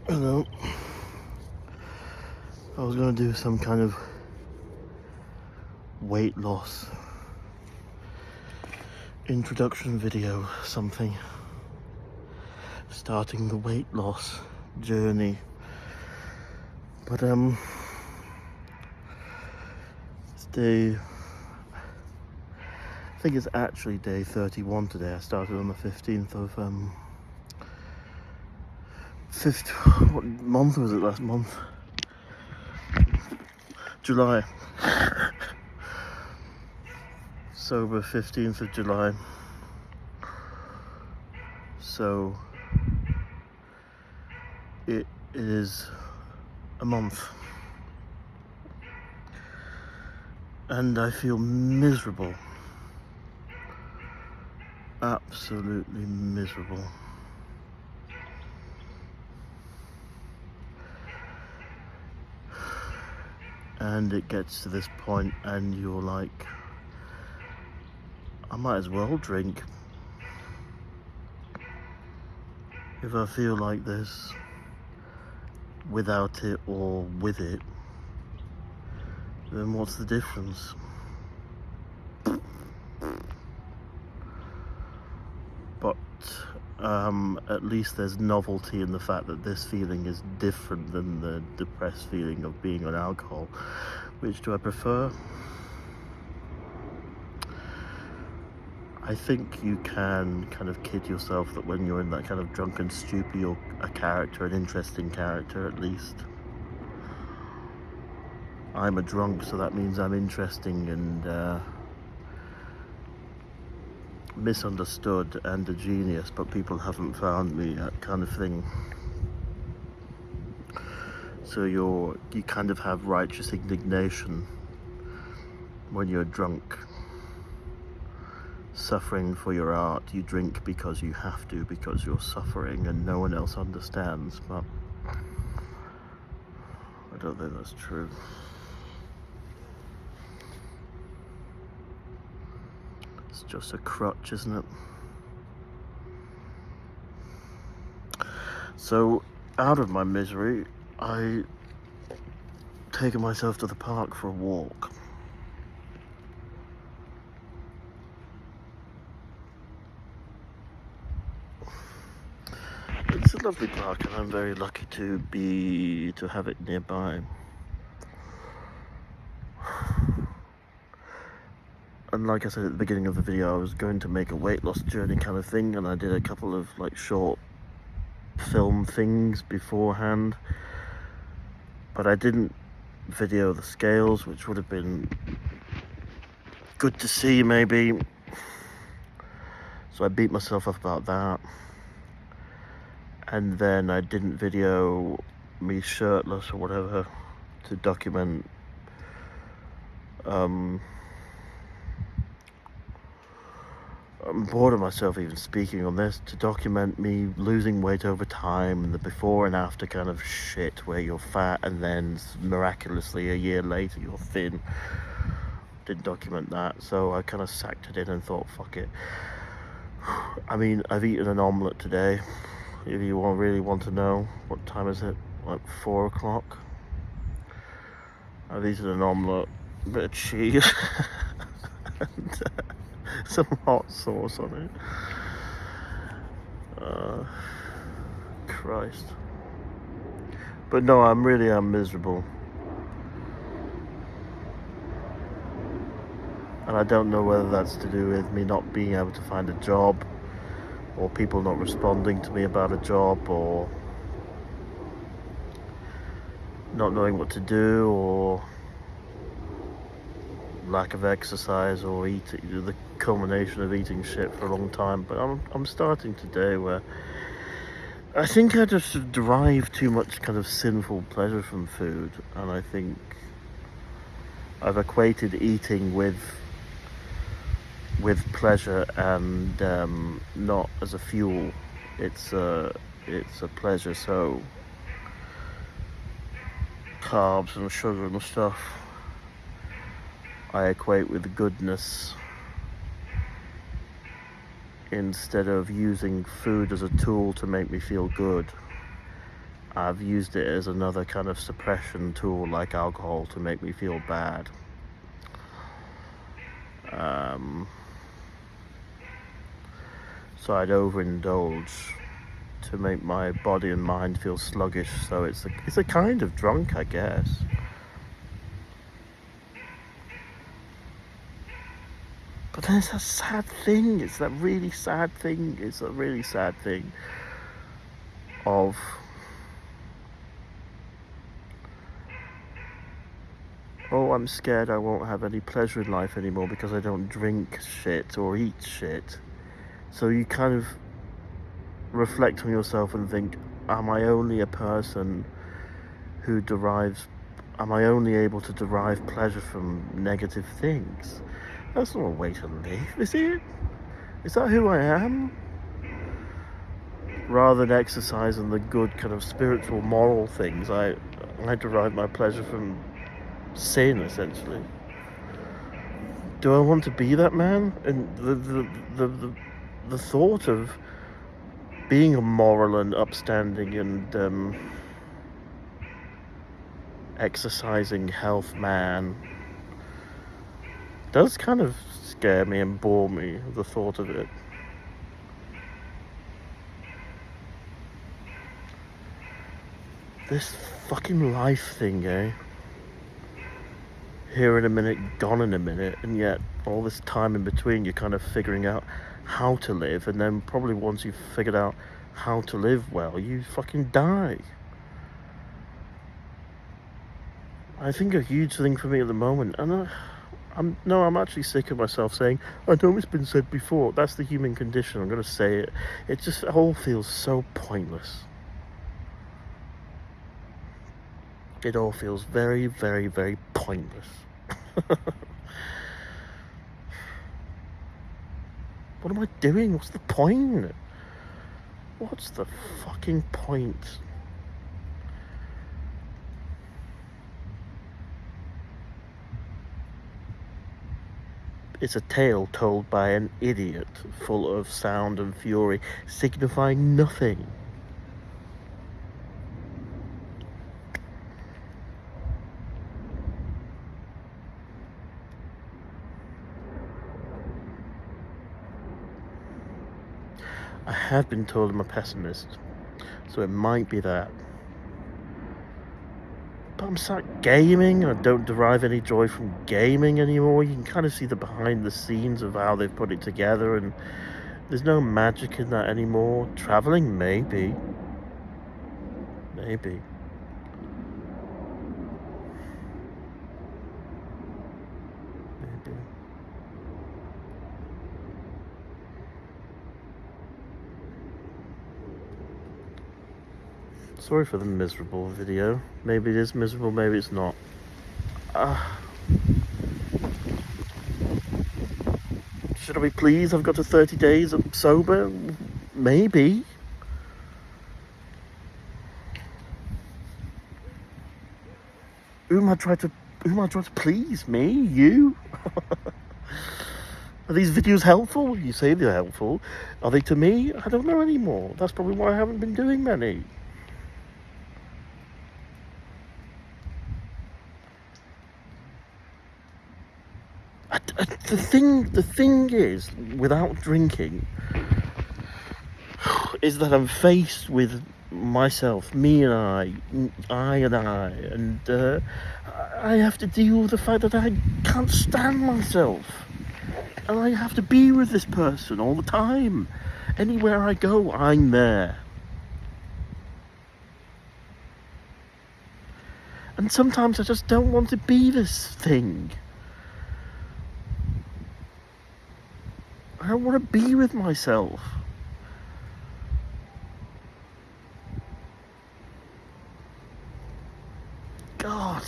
Hello. I was going to do some kind of weight loss introduction video, something. Starting the weight loss journey. But it's day, I think it's actually day 31 today. I started on the 15th of what month was it last month? July. Sober 15th of July. So it is a month. And I feel miserable. Absolutely miserable. And it gets to this point and you're like, I might as well drink. If I feel like this, without it or with it, then what's the difference? But at least there's novelty in the fact that this feeling is different than the depressed feeling of being on alcohol. Which do I prefer? I think you can kind of kid yourself that when you're in that kind of drunken stupor, you're a character, an interesting character at least. I'm a drunk, so that means I'm interesting and misunderstood and a genius, but people haven't found me, that kind of thing. So you kind of have righteous indignation when you're drunk, suffering for your art. You drink because you have to, because you're suffering and no one else understands, but I don't think that's true. It's just a crutch, isn't it? So, out of my misery, I taken myself to the park for a walk. It's a lovely park and I'm very lucky to have it nearby. And like I said at the beginning of the video, I was going to make a weight loss journey kind of thing, and I did a couple of like short film things beforehand, but I didn't video the scales, which would have been good to see maybe. So I beat myself up about that. And then I didn't video me shirtless or whatever to document I'm bored of myself even speaking on this, to document me losing weight over time and the before and after kind of shit where you're fat and then miraculously a year later you're thin. Didn't document that, so I kind of sacked it in and thought, fuck it. I mean, I've eaten an omelette today. If you really want to know, what time is it? Like 4 o'clock? I've eaten an omelette, a bit of cheese, and some hot sauce on it. Christ. But no, I'm miserable. And I don't know whether that's to do with me not being able to find a job, or people not responding to me about a job, or not knowing what to do, or lack of exercise, or the culmination of eating shit for a long time. But I'm starting today where I think I just derive too much kind of sinful pleasure from food, and I think I've equated eating with pleasure and not as a fuel. It's a pleasure. So carbs and sugar and stuff I equate with goodness, instead of using food as a tool to make me feel good. I've used it as another kind of suppression tool like alcohol to make me feel bad. So I'd overindulge to make my body and mind feel sluggish. So it's a kind of drunk, I guess. But then it's a sad thing. It's that really sad thing. It's a really sad thing of oh, I'm scared I won't have any pleasure in life anymore because I don't drink shit or eat shit. So you kind of reflect on yourself and think, am I only a person who am I only able to derive pleasure from negative things? That's not a way to live, is it? Is that who I am? Rather than exercising the good kind of spiritual, moral things, I derive my pleasure from sin, essentially. Do I want to be that man? And the thought of being a moral and upstanding and exercising health man does kind of scare me and bore me, the thought of it. This fucking life thing, eh? Here in a minute, gone in a minute, and yet all this time in between you're kind of figuring out how to live, and then probably once you've figured out how to live well, you fucking die. I think a huge thing for me at the moment, and I'm actually sick of myself saying, I know it's been said before, that's the human condition, I'm going to say it. It just all feels so pointless. It all feels very, very, very pointless. What am I doing? What's the point? What's the fucking point? It's a tale told by an idiot, full of sound and fury, signifying nothing. I have been told I'm a pessimist, so it might be that. But I'm sat gaming, and I don't derive any joy from gaming anymore. You can kind of see the behind the scenes of how they've put it together, and there's no magic in that anymore. Traveling, maybe. Maybe. Sorry for the miserable video. Maybe it is miserable, maybe it's not. Should I be pleased I've got to 30 days sober? Maybe. Who am I trying to please? Me? You? Are these videos helpful? You say they're helpful. Are they to me? I don't know anymore. That's probably why I haven't been doing many. The thing is, without drinking, is that I'm faced with myself, me and I, and I have to deal with the fact that I can't stand myself. And I have to be with this person all the time. Anywhere I go, I'm there. And sometimes I just don't want to be this thing. I don't want to be with myself. God.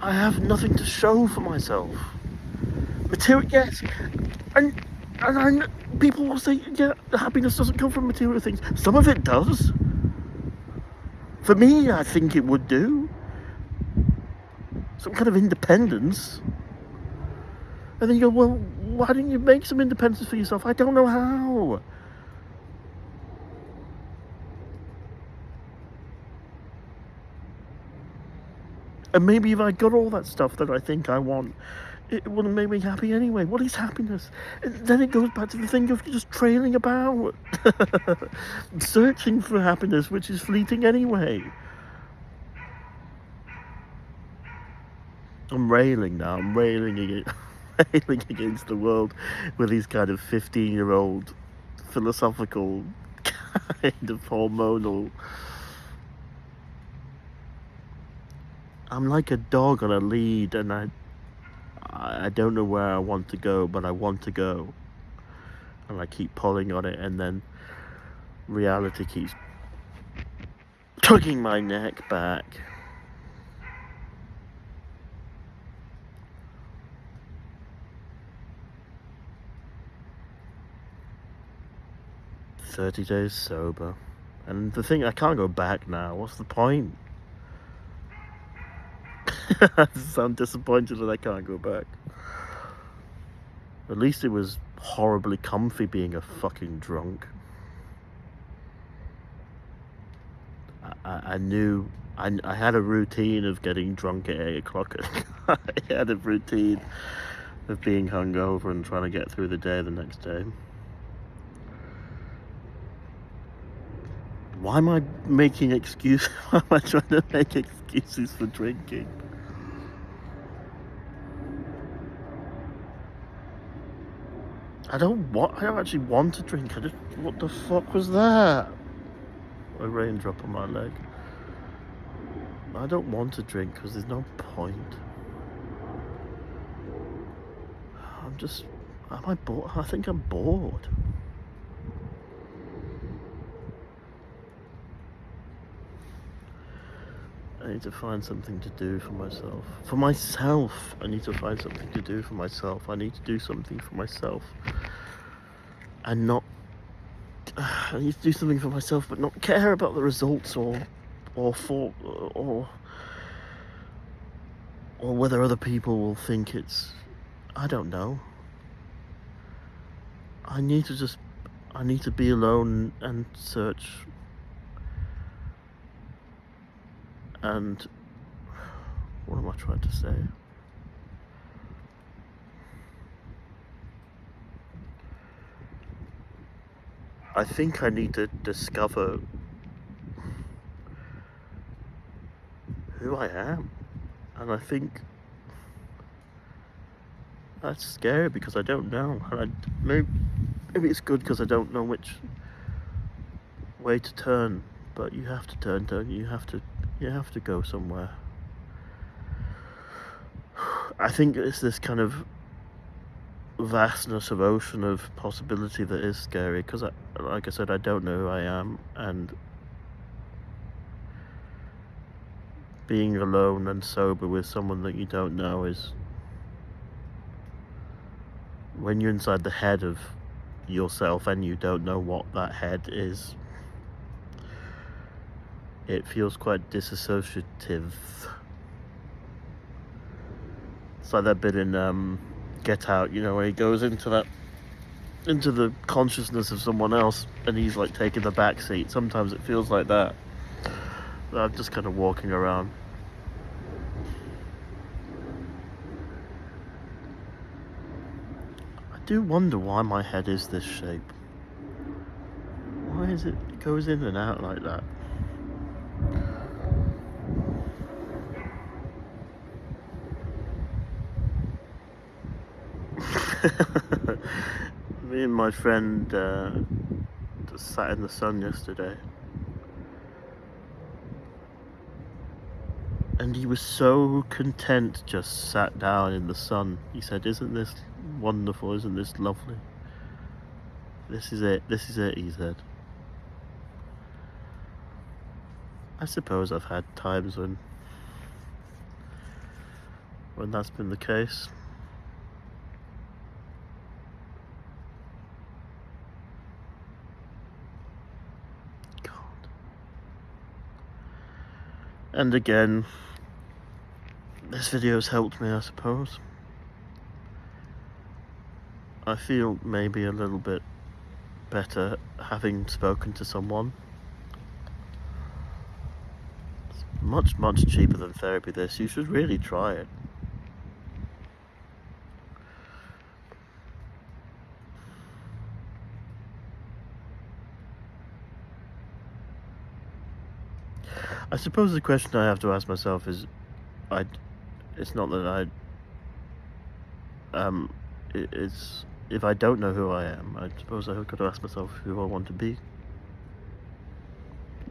I have nothing to show for myself. Material, yes. And people will say, yeah, happiness doesn't come from material things. Some of it does. For me, I think it would do. Some kind of independence. And then you go, well, why didn't you make some independence for yourself? I don't know how. And maybe if I got all that stuff that I think I want, it wouldn't make me happy anyway. What is happiness? And then it goes back to the thing of just trailing about, searching for happiness, which is fleeting anyway. I'm railing now. I'm railing against the world with these kind of 15-year-old philosophical kind of hormonal. I'm like a dog on a lead, and I don't know where I want to go, but I want to go. And I keep pulling on it, and then reality keeps tugging my neck back. "30 days sober." And the thing, I can't go back now. What's the point? I sound disappointed that I can't go back. At least it was horribly comfy being a fucking drunk. I knew, I had a routine of getting drunk at 8 o'clock. I had a routine of being hungover and trying to get through the day the next day. Why am I making excuses? Why am I trying to make excuses for drinking? I don't actually want to drink. What the fuck was that? A raindrop on my leg. I don't want to drink because there's no point. Am I bored? I think I'm bored. I need to find something to do for myself. For myself! I need to find something to do for myself. I need to do something for myself. And not... I need to do something for myself, but not care about the results or whether other people will think it's... I don't know. I need to be alone and search. And what am I trying to say? I think I need to discover who I am. And I think that's scary because I don't know. And maybe it's good because I don't know which way to turn. But you have to turn, don't you? You have to go somewhere. I think it's this kind of vastness of ocean of possibility that is scary because, like I said, I don't know who I am, and being alone and sober with someone that you don't know is, when you're inside the head of yourself and you don't know what that head is, it feels quite disassociative. It's like that bit in Get Out, you know, where he goes into the consciousness of someone else and he's like taking the back seat. Sometimes it feels like that. I'm just kind of walking around. I do wonder why my head is this shape. Why is it goes in and out like that? Me and my friend just sat in the sun yesterday, and he was so content, just sat down in the sun. He said, "Isn't this wonderful? Isn't this lovely? This is it, he said. I suppose I've had times when that's been the case. God. And again, this video's helped me, I suppose. I feel maybe a little bit better having spoken to someone. Much, much cheaper than therapy, this. You should really try it. I suppose the question I have to ask myself is, it's not that it's if I don't know who I am, I suppose I've got to ask myself who I want to be.